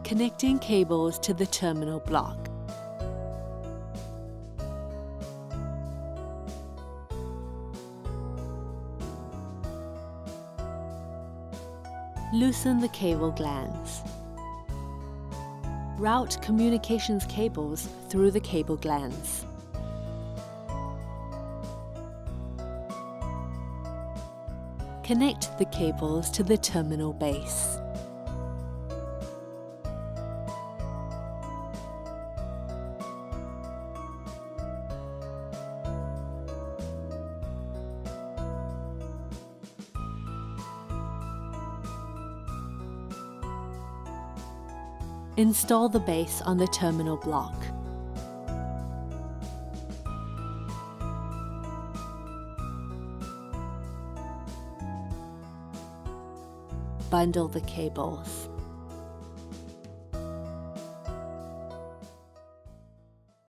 Connecting cables to the terminal block. Loosen the cable glands. Route communications cables through the cable glands. Connect the cables to the terminal base. Install the base on the terminal block. Bundle the cables.